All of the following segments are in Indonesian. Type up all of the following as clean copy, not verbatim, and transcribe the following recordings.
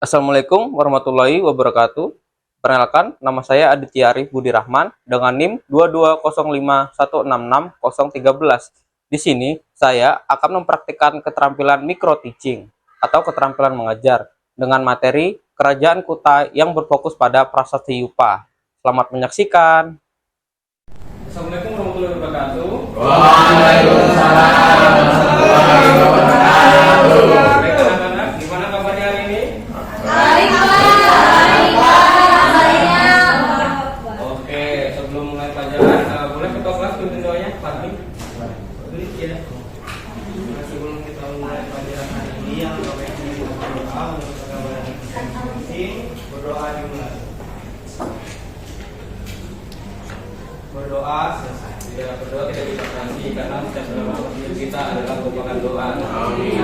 Assalamualaikum warahmatullahi wabarakatuh. Perkenalkan, nama saya Aditya Arif Budi Rahman dengan NIM 22051660013. Di sini saya akan mempraktikkan keterampilan micro teaching atau keterampilan mengajar dengan materi Kerajaan Kutai yang berfokus pada prasasti Yupa. Selamat menyaksikan. Assalamualaikum warahmatullahi wabarakatuh. Waalaikumsalam warahmatullahi wabarakatuh. Baik anak-anak, gimana kabarnya hari ini? Baik, Oke, sebelum mulai pelajaran, boleh ketua kelas tuntun doanya, Fadli? Fadli, ya. Sebelum kita mulai pelajaran hari ini, yang Bapak Ibu berdoa untuk kegabaran masing-masing, berdoa dimulai. Berdoa selesai. Tidak berdoa tidak bisa berhenti karena setiap dalam hidup kita adalah merupakan doa. Amin.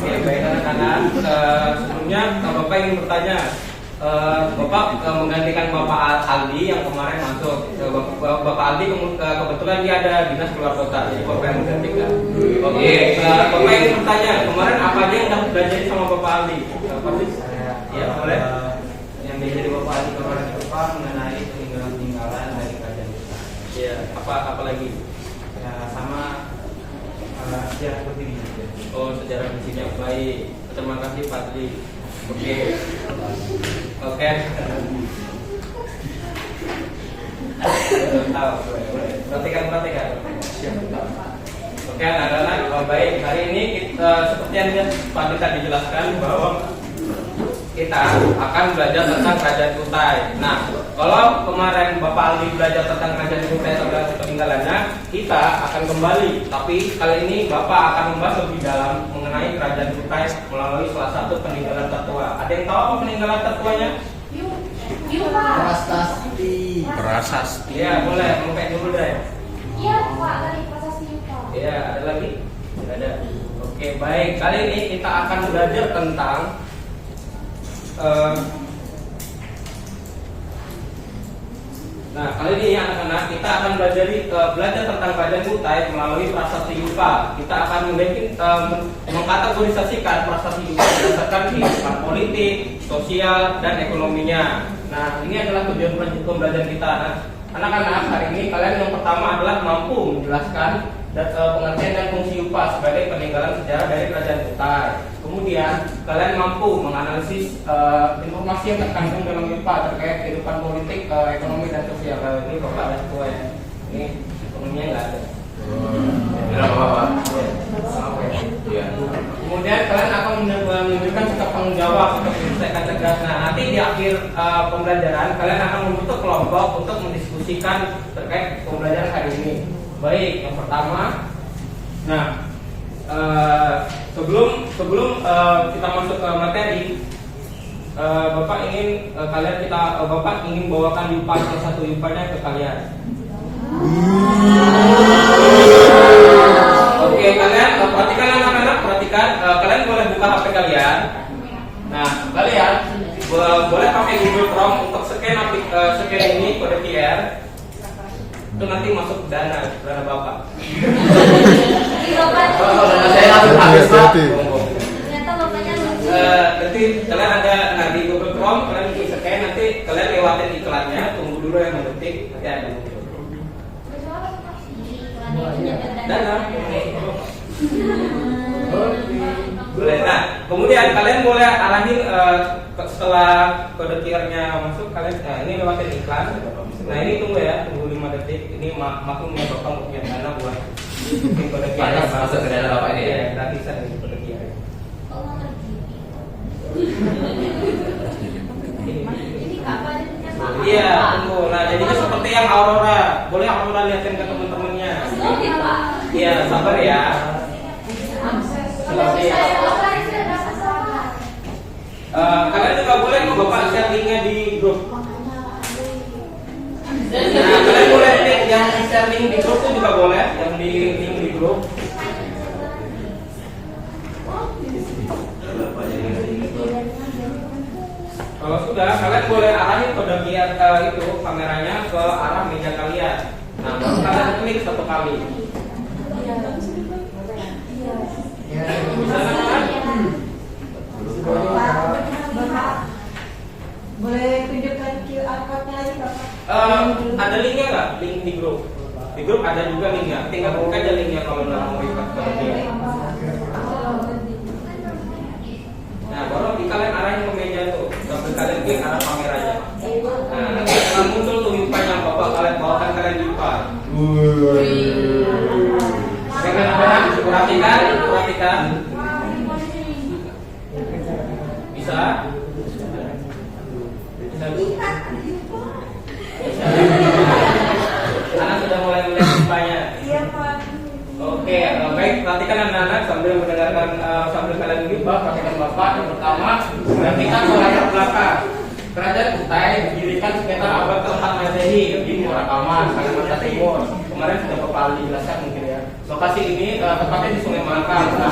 Oke, baik anak-anak. Sebelumnya Bapak ingin bertanya. Bapak menggantikan Bapak Aldi yang kemarin masuk. Bapak Aldi kebetulan dia ada dinas keluar kota, jadi Bapak yang menggantikan. Oke, Bapak ingin bertanya. Kemarin apa aja yang dapat belajar sama Bapak Aldi? Pasti saya. Ya boleh. Yang diajari Bapak Aldi kemarin itu Pak mengenai peninggalan dari kerajaan kita. Iya. Apa lagi? Ya, sama sejarah seperti ini. Oh, sejarah di sini yang baik. Terima kasih Pak Li. Oke. Oke. Tahu. Perhatikan. Siap. Oke, anak-anak, baik. Hari ini kita seperti yang Pak Li tadi dijelaskan bahwa kita akan belajar tentang Kerajaan Kutai. Nah, kalau kemarin Bapak Aldi belajar tentang Kerajaan Kutai dan peninggalannya, kita akan kembali. Tapi kali ini Bapak akan membahas lebih dalam mengenai Kerajaan Kutai melalui salah satu peninggalan tertua. Ada yang tahu apa peninggalan tertuanya? Prasasti. Iya, boleh. Mungkin dulu deh. Iya, Pak, dari prasasti Yupa. Iya, ada lagi? Tidak ada. Oke, baik. Kali ini kita akan belajar tentang nah, kali ini anak-anak kita akan belajar tentang Kerajaan Kutai melalui prasasti Yupa. Kita akan mengkategorisasikan prasasti Yupa berdasarkan kehidupan politik, sosial, dan ekonominya. Nah, ini adalah tujuan pembelajaran kita. Anak-anak, hari ini kalian yang pertama adalah mampu menjelaskan pengertian dan fungsi Yupa sebagai peninggalan sejarah dari Kerajaan Kutai. Kemudian kalian mampu menganalisis informasi yang terkandung dalam Yupa terkait kehidupan politik, ekonomi dan sosial. Ini Bapak ada semua ya. Ini ekonominya nggak ada. Tidak apa-apa. Ya. Kemudian kalian akan menunjukkan sikap tanggung jawab untuk menyelesaikan tegas. Nah, nanti di akhir pembelajaran kalian akan membentuk kelompok untuk mendiskusikan terkait pembelajaran hari ini. Baik, yang pertama, nah sebelum kita masuk ke materi, Bapak ingin Bapak ingin bawakan Yupa salah satu Yupanya ke kalian. Oke, kalian perhatikan anak-anak, kalian boleh buka HP kalian. Nah, kalian boleh pakai Google Chrome untuk scan ini kode QR. Itu nanti masuk dana Bapak. Dana saya langsung habis, Pak. Ternyata bapaknya lucu. Nanti kalian ada di Google Chrome, kalian bisa scan, nanti kalian lewatin iklannya, tunggu dulu yang mendetik, nanti ada muncul. Dana. Boleh. Nah, kemudian kalian boleh arahin setelah kode QR-nya masuk, kalian ini lewatin iklan. Nah, ini tunggu 5 detik. Ini maklumnya Bapak mau punya dana buat bikin kode QR. Masuk ke dana Bapak ini ya. Gratisan ini kode QR. Ini kapan sama? Iya, tunggu. Nah, jadinya seperti yang Aurora. Boleh Aurora lihatin ke teman-temannya. Oke, Pak. Iya, sabar ya. Kalau saya apa itu ada masalah. Kalian juga boleh Bapak share linknya di grup. Nah, kalian boleh link yang share link di grup itu juga boleh, yang di link di grup. Kalau sudah, kalian boleh arahin kode QR itu kameranya ke arah meja kalian. Nah, baru kalian klik satu kali. Bisa kan? ada linknya nggak? Link di grup. Di grup ada juga linknya. Tinggal buka aja linknya kalau nggak mau ikut ke dia. Nah, baru nanti kalian arahin ke meja tuh. Sambil kalian klik arah kameranya. Nah, nanti akan muncul tuh yupanya bapak kalian bawakan kalian yupa. Dengan perhatikan, perhatikan. Bisa? Bisa bu? Bisa. Anak sudah mulai melihat yupanya. Iya, Pak. Oke, baik. Perhatikan anak-anak sambil mendengarkan sambil kalian yupa. Perhatikan bapak. Yang pertama, perhatikan layar belakang. Kerajaan Kutai didirikan sekitar abad ke-4 Masehi di Murakaman, Kalimantan Timur. Kemarin sudah Bapak Ali jelaskan mungkin ya. Lokasi ini tepatnya di Sungai Mahakam. Nah,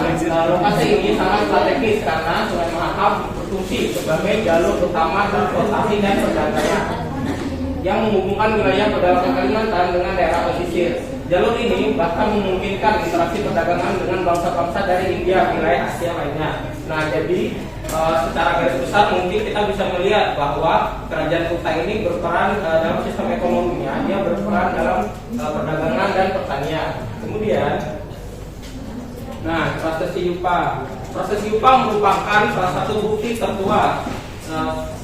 lokasi ini sangat strategis karena Sungai Mahakam berfungsi sebagai jalur utama transportasi dan perdagangan yang menghubungkan wilayah pedalaman Kalimantan dengan daerah pesisir. Jalur ini bahkan memungkinkan interaksi perdagangan dengan bangsa-bangsa dari India, wilayah Asia lainnya. Nah, jadi secara garis besar mungkin kita bisa melihat bahwa kerajaan Kutai ini berperan dalam sistem ekonominya, dia berperan dalam perdagangan dan pertanian. Kemudian, nah, prosesi Yupa. Prosesi Yupa merupakan salah satu bukti tertua.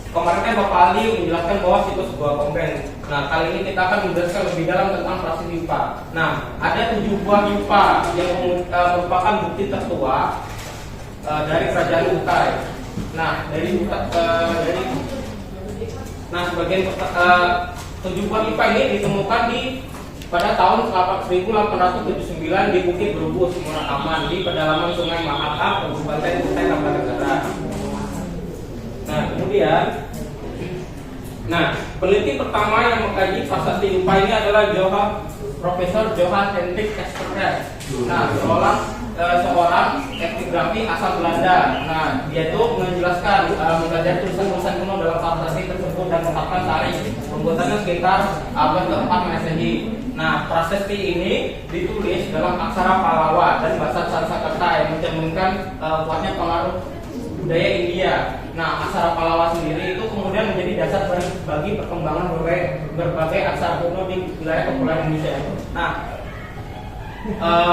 Kemarin kan Bapak Ali menjelaskan bahwa itu sebuah kompen. Nah, kali ini kita akan menjelaskan lebih dalam tentang prosesi Yupa. Nah, ada 7 buah Yupa yang merupakan bukti tertua dari kerajaan Kutai. Nah, sebagian 7 buah Yupa ini ditemukan pada tahun 1879 di Bukit Berubus, Murakaman, di pedalaman Sungai Mahakam, Kabupaten Kutai Kartanegara. Nah, kemudian, peneliti pertama yang mengkaji prasasti Yupa ini adalah Profesor Johan Hendrik Esther. Nah, seorang etnografi asal Belanda. Nah, dia itu menjelaskan mempelajari tulisan-tulisan kuno dalam prasasti tersebut dan mengungkapkan tarikh pembuatannya sekitar abad ke-4 Masehi. Nah, prasasti ini ditulis dalam aksara Pallawa dan bahasa Sanskerta yang mencerminkan kuatnya pengaruh budaya India. Nah, aksara Pallawa sendiri itu kemudian menjadi dasar bagi perkembangan berbagai aksara kuno di wilayah kepulauan Indonesia. Nah,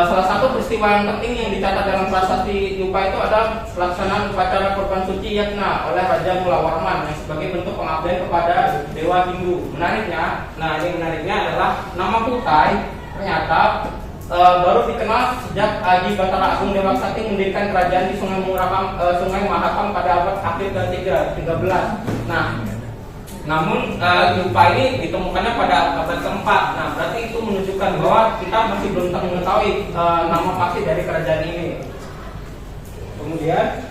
salah satu peristiwa yang penting yang dicatat dalam prasasti Yupa itu adalah pelaksanaan upacara kurban suci Yatna oleh Raja Mulawarman yang sebagai bentuk pengabdian kepada dewa Hindu. Menariknya adalah nama Kutai ternyata baru dikenal sejak Haji Batara Agung Dewa Sakti mendirikan kerajaan di Sungai Mahakam pada abad akhir ke-13. Nah, namun Yupa ini ditemukannya pada abad ke-4. Nah, berarti itu menunjukkan bahwa kita masih belum mengetahui nama pasti dari kerajaan ini. Kemudian,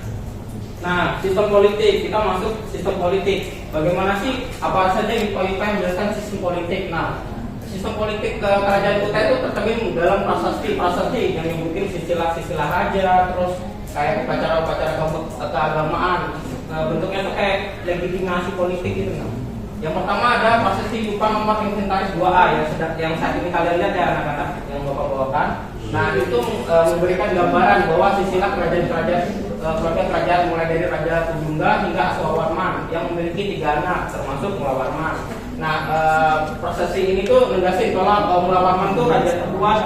nah, sistem politik, kita masuk sistem politik. Bagaimana sih apa saja Yupa yang menjelaskan sistem politik? Nah, sistem politik kerajaan Kutai itu tercermin dalam prasasti yang nyebutin sisilah raja, terus kayak upacara-upacara keagamaan. Bentuknya tuh kayak legitimasi politik gitu. Yang pertama ada prasasti Yupa nomor inventaris 2A yang saat ini kalian lihat ya anak-anak yang Bapak bawakan. Nah, itu memberikan gambaran bahwa sisilah kerajaan mulai dari Raja Kujungga hingga Aswawarman yang memiliki 3 anak termasuk Mulawarman. Nah, prosesi ini tuh menegaskan kalau Mulawarman itu raja terkuat,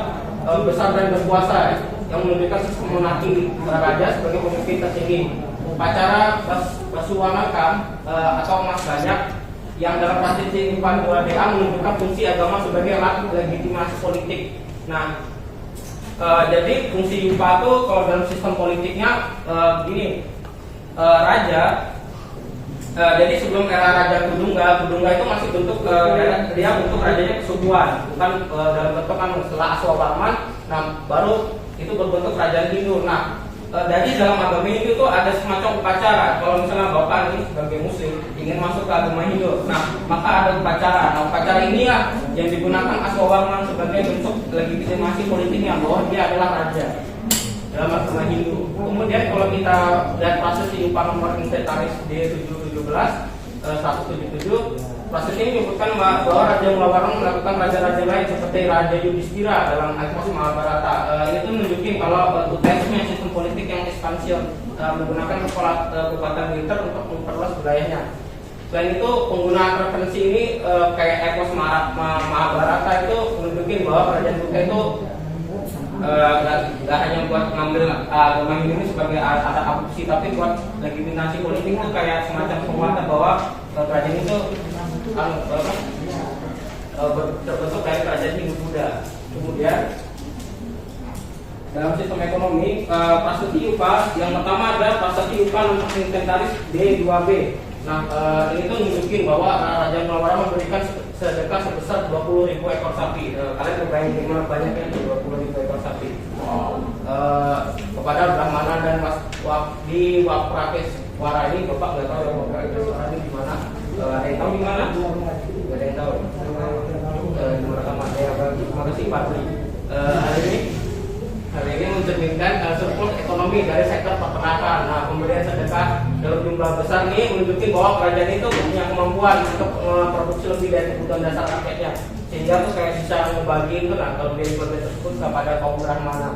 besar dan berkuasa yang menunjukkan sistem monarki raja sebagai pemimpin tertinggi. Upacara Basuwanakam atau emas banyak yang dalam prasasti Yupa 2DA menunjukkan fungsi agama sebagai alat legitimasi politik. Nah, jadi fungsi Yupa itu kalau dalam sistem politiknya begini, raja. Jadi sebelum era Raja Kudungga itu masih bentuk dia bentuk rajanya kesukuan, bukan dalam bentuk setelah Aswawarman. Nah, baru itu berbentuk kerajaan Hindu. Nah, jadi dalam agama Hindu itu ada semacam upacara. Kalau misalnya Bapak ini sebagai Muslim ingin masuk ke agama Hindu, nah maka ada upacara. Nah, upacara ini ya yang digunakan Aswawarman sebagai bentuk legitimasi politiknya bahwa dia adalah raja dalam agama Hindu. Kemudian kalau kita lihat proses Yupa nomor inventaris D717 177, proses ini menyebutkan bahwa Raja Mulawarman melakukan raja-raja lain seperti Raja Yudhistira dalam Epos Mahabharata. Ini tuh menunjukkan kalau Kutai punya sistem politik yang ekspansion, menggunakan kekuatan militer untuk memperluas wilayahnya. Selain itu penggunaan referensi ini kayak epos Mahabharata itu menunjukin bahwa kerajaan Kutai itu nggak hanya buat ngambil agama Hindu ini sebagai alat aborsi, tapi buat legitimasi politik itu kayak semacam penguatan bahwa kerajaan itu terbentuk dari kerajaan Hindu Buddha. Kemudian dalam sistem ekonomi prasasti upah yang pertama adalah prasasti upah nomor inventaris D2B. Nah, ini tuh nunjukin bahwa Raja Malwara memberikan sedekah sebesar 20.000 ekor sapi. Kalian berbayang gimana banyaknya 20.000 ekor sapi. Kepada Brahmana dan di Waprakeswara ini, Bapak nggak tahu ya Waprakeswara ini di mana? Ada yang tahu di mana? Nggak ada yang tahu. Di mana ya? Terima kasih Pak Tri. Hal ini mencerminkan surplus ekonomi dari sektor peternakan. Nah, pemberian sedekah dalam jumlah besar ini menunjukkan bahwa kerajaan itu punya kemampuan untuk memproduksi lebih dari kebutuhan dasar rakyatnya, sehingga tuh kayak bisa membagi itu kalau dia tersebut kepada kaum Brahmana.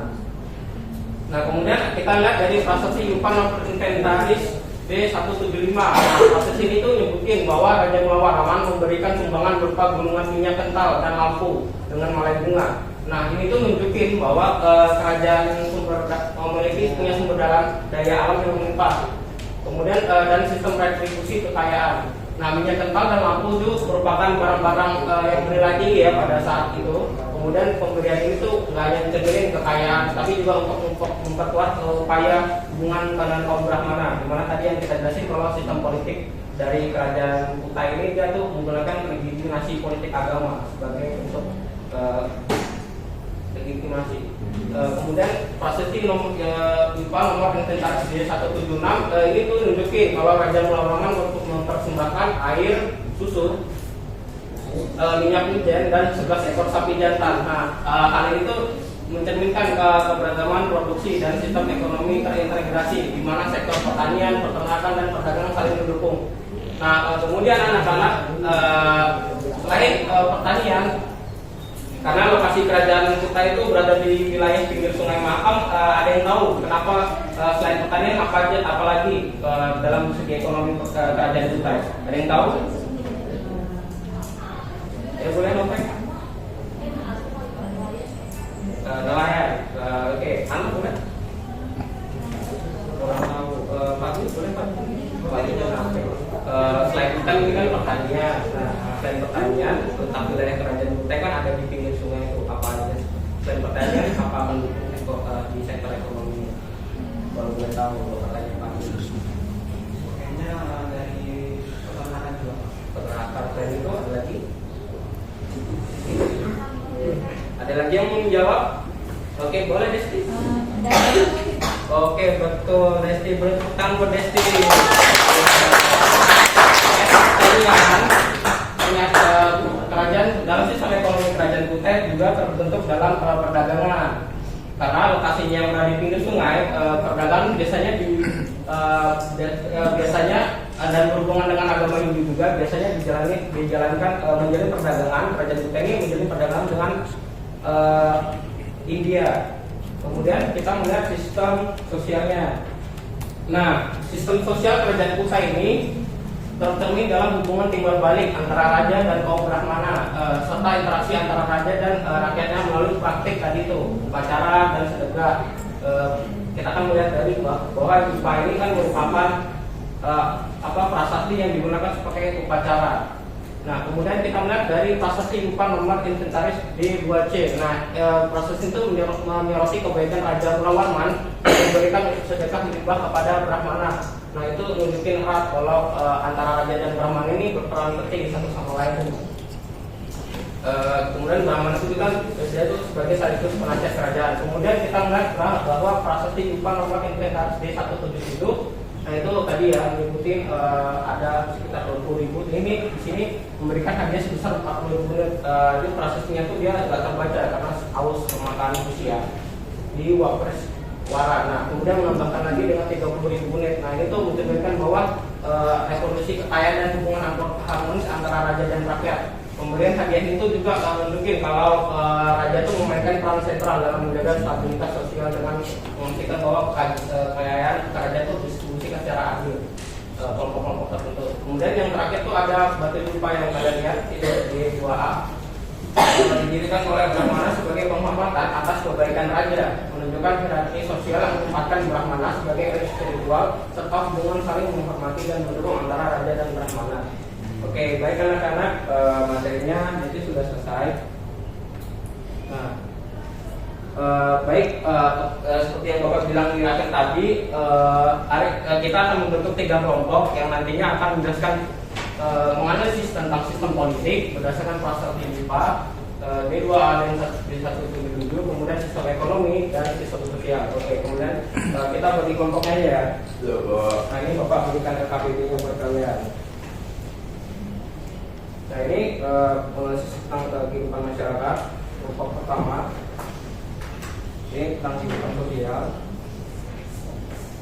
Nah, kemudian kita lihat dari prasasti upah nomor inventaris D175. Nah, proses ini tuh nyebutin bahwa Raja Malwaraman memberikan sumbangan berupa gunungan minyak kental dan lampu dengan malai bunga. Nah, ini tuh nunjukin bahwa kerajaan punya sumber daya alam yang melimpah. Kemudian dan sistem retribusi kekayaan. Nah, minyak kental dan lampu itu merupakan barang-barang yang bernilai tinggi ya pada saat itu. Kemudian pemberian ini tuh nggak hanya mencermin kekayaan, tapi juga untuk memperkuat upaya hubungan dengan kaum Brahmana. Dimana tadi yang kita jelasin kalau sistem politik dari kerajaan Kutai ini dia tuh menggunakan legitimasi politik agama sebagai untuk legitimasi. Kemudian prasasti nomor inventaris D176 ini tuh nunjukin kalau Raja Malwaraman untuk mempersembahkan air, susu, minyak wijen dan 11 ekor sapi jantan. Nah, hal ini tuh mencerminkan keberagaman produksi dan sistem ekonomi terintegrasi di mana sektor pertanian, peternakan dan perdagangan saling mendukung. Nah, kemudian anak-anak selain pertanian, karena lokasi kerajaan Kutai itu berada di wilayah pinggir Sungai Mahakam, ada yang tahu kenapa selain pertanian apalagi dalam segi ekonomi kerajaan Kutai? Ada yang tahu? Ya boleh nopek. Nelayan. Oke, anak boleh. Orang tahu Pak boleh Pak. Selain hutan ini kan pertanian. Nah, selain pertanian, tentang wilayah kerajaan Kutai kan ada di pinggir sungai itu apa aja. Selain pertanian, apa mendukung di sektor ekonomi? Kalau boleh tahu, katanya Pak. Kayaknya dari peternakan juga. Peternakan dan itu ada lagi. Ada lagi yang mau menjawab? Oke, boleh Desti. Oke, betul Desti, bertepuk buat Desti. Kerajaan dalam sistem ekonomi kerajaan Kutai juga terbentuk dalam perdagangan. Karena lokasinya yang berada di pinggir sungai, perdagangan biasanya dan berhubungan dengan agama Hindu juga biasanya dijalankan menjalin perdagangan. Kerajaan Kutai ini menjalin perdagangan dengan India. Kemudian kita melihat sistem sosialnya. Nah, sistem sosial kerajaan Kutai ini tercermin dalam hubungan timbal balik antara raja dan kaum Brahmana, serta interaksi antara raja dan rakyatnya melalui praktik tadi itu upacara dan sedekah. Kita akan melihat dari bahwa upah ini kan merupakan prasasti yang digunakan sebagai upacara. Nah, kemudian kita melihat dari prasasti upah nomor inventaris D2C. Nah, prasasti itu menyoroti kebaikan Raja Malwaraman memberikan sedekah hibah kepada Brahmana. Nah, itu nunjukin erat kalau antara raja dan Brahmana ini berperan penting satu sama lain. Kemudian Brahmana itu kan dia itu sebagai sekaligus penasihat kerajaan. Kemudian kita melihat bahwa prasasti upah nomor inventaris D17 itu, nah itu tadi ya menyebutin ada sekitar 20.000. Ini di sini memberikan hadiah sebesar 40.000 unit. Itu prasestinya tuh dia nggak terbaca karena haus memakan usia di Wapres Wara. Nah, kemudian menambahkan lagi dengan 30.000 unit. Nah, ini tuh menunjukkan bahwa revolusi kekayaan dan hubungan harmonis antara raja dan rakyat. Pemberian hadiah itu juga menunjukkan kalau raja itu memainkan peran sentral dalam menjaga stabilitas sosial dengan memastikan bahwa kekayaan kerajaan itu distribusikan secara adil kelompok-kelompok tertentu. Kemudian yang terakhir itu ada batu yupa yang kalian lihat itu D2A. Didirikan oleh Brahmana sebagai penghormatan atas kebaikan raja, menunjukkan hierarki sosial yang menempatkan Brahmana sebagai spiritual serta hubungan saling menghormati dan mendukung antara raja dan Brahmana. Oke, baik anak-anak, materinya nanti sudah selesai. Nah, seperti yang Bapak bilang di akhir tadi, kita akan membentuk 3 kelompok yang nantinya akan menjelaskan menganalisis tentang sistem politik berdasarkan prasasti IPA, D2A dan D177, kemudian sistem ekonomi dan sistem sosial. Oke, kemudian kita bagi kelompoknya ya. Nah, ini Bapak berikan ke KPD-nya buat kalian. Nah, ini menganalisis tentang kehidupan masyarakat. Kelompok pertama ini tentang kehidupan sosial,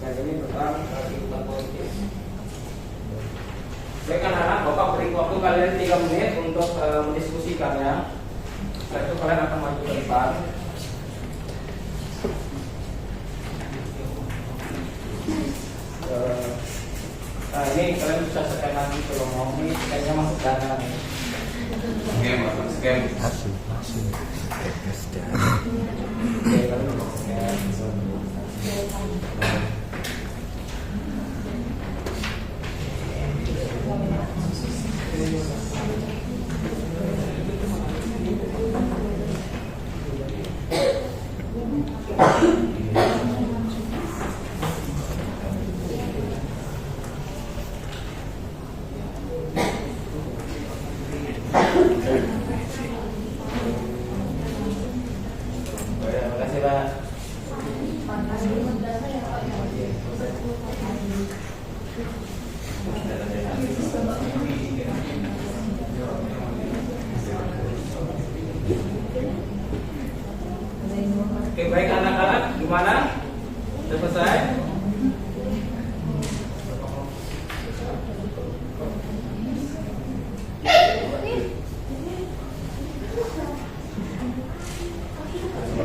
dan ini tentang kehidupan politik. Baik anak-anak, Bapak beri waktu kalian 3 menit untuk mendiskusikan ya. Setelah itu kalian akan maju ke depan. Nah, ini kalian bisa scan lagi kalau mau. Ini scan-nya masuk dana nih. Scan. Oke, kalian masuk scan. Terima kasih, Pak. Oke, baik anak-anak, gimana? Sudah selesai?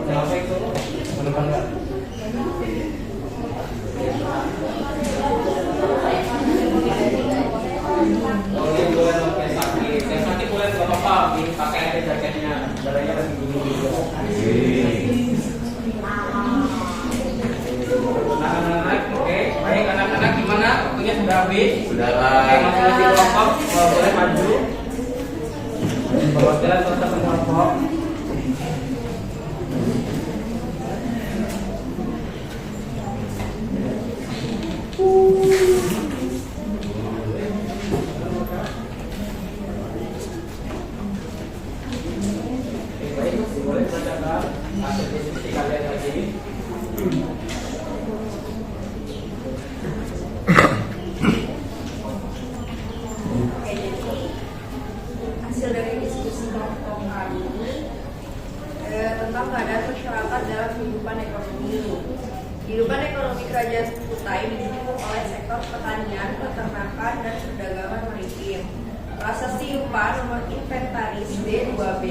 Sampai itu, menekan nggak? Boleh pakai sakit. Yang sakit boleh bapak pakai aja jaketnya. Darahnya lagi gini juga. Anak-anak, oke, baik anak-anak, gimana? Waktunya sudah habis. Sudah. Oke, masing-masing kelompok boleh maju. Perwakilan kota kelompok. Oke, baik, boleh bacakan hasil diskusi kalian lagi. Oke, jadi hasil dari diskusi kelompok kami tentang keadaan masyarakat dalam kehidupan ekonomi. Kehidupan ekonomi kerajaan Kutai didukung oleh sektor pertanian, peternakan, dan perdagangan maritim. Prasasti Yupa nomor inventaris D2B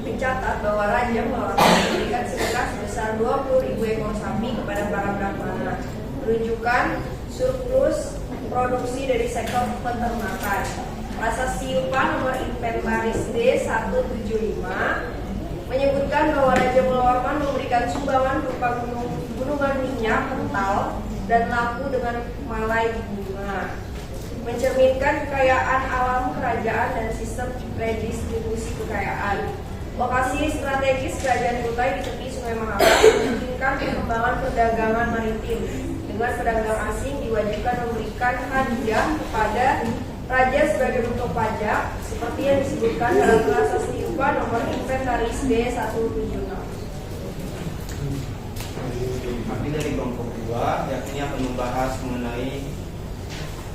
mencatat bahwa raja mengeluarkan memberikan sedekah sebesar 20.000 ekor sapi kepada para brahmana, menunjukkan surplus produksi dari sektor peternakan. Prasasti Yupa nomor inventaris D175 menyebutkan bahwa Raja Mulawarman memberikan sumbangan berupa gunungan minyak kental dan lampu dengan malai bunga, mencerminkan kekayaan alam kerajaan dan sistem redistribusi kekayaan. Lokasi strategis kerajaan Kutai di tepi Sungai Mahakam memungkinkan perkembangan perdagangan maritim, dengan pedagang asing diwajibkan memberikan hadiah kepada raja sebagai bentuk pajak, seperti yang disebutkan dalam prasasti Yupa nomor inventaris D176. Kami dari kelompok 2 yakni akan membahas mengenai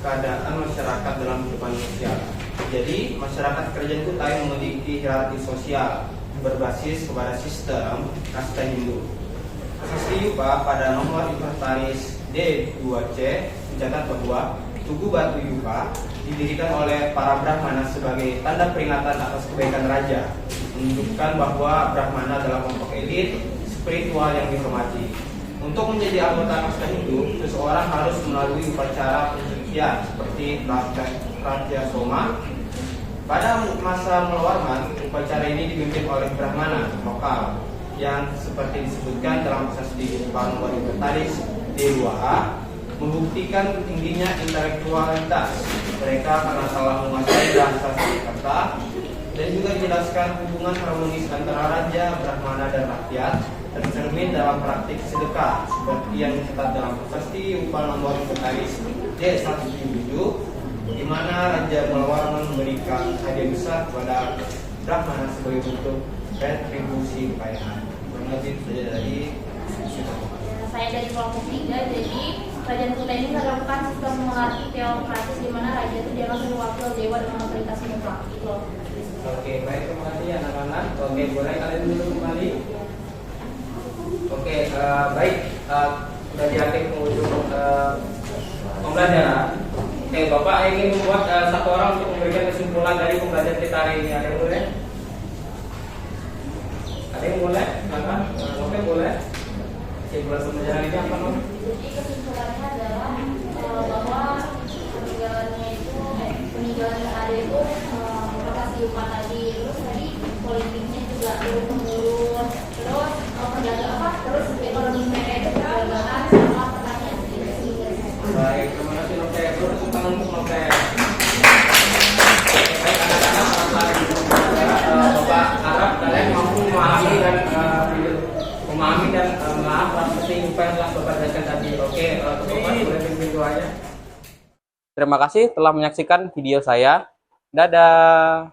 keadaan masyarakat dalam kehidupan sosial. Jadi masyarakat kerajaan Kutai memiliki hierarki sosial berbasis kepada sistem kasta Hindu. Prasasti Yupa pada nomor inventaris D2C mencatat bahwa Tugu Batu Yupa didirikan oleh para Brahmana sebagai tanda peringatan atas kebaikan raja, menunjukkan bahwa Brahmana adalah kelompok elit spiritual yang dihormati. Untuk menjadi anggota kasta Hindu, seseorang harus melalui upacara ya seperti Raja Soma. Pada masa Malawarman, upacara ini dipimpin oleh Brahmana lokal yang seperti disebutkan dalam prasasti Panwari Bertaris D2A membuktikan tingginya intelektualitas mereka karena telah menguasai bahasa Sanskerta dan juga dijelaskan hubungan harmonis antara raja, Brahmana dan rakyat tercermin dalam praktik sedekah seperti yang dicatat dalam prasasti Panwari Bertaris D177 di mana Raja Malawarman memberikan hadiah besar kepada Brahmana sebagai bentuk retribusi kekayaan. Lanjut saja dari Saya dari kelompok 3, jadi kerajaan Kuta ini menerapkan sistem monarki teokratis di mana raja itu dia langsung wakil dewa dengan otoritas mutlak gitu. Oke, baik, terima kasih anak-anak. Oke, boleh kalian dulu kembali. Oke, baik, sudah di akhir penghujung pembelajaran. Oke, Bapak ingin membuat satu orang untuk memberikan kesimpulan dari pembelajaran kita hari ini. Ada yang boleh? Ada yang boleh? Kakak? Oke, boleh. Kesimpulan pembelajaran ini apa, Nom? Jadi kesimpulannya adalah bahwa peninggalan yang ada itu lokasi upah tadi, terus tadi politiknya juga turun temurun, terus terus ekonomi mereka itu perdagangan sama pertanian sendiri. Baik, terima kasih Note. Terus tangan untuk Note. Baik, anak-anak, Bapak harap kalian mampu memahami dan maaf seperti apa yang telah Bapak jelaskan tadi. Oke, Bapak boleh pimpin doanya. Terima kasih telah menyaksikan video saya. Dadah.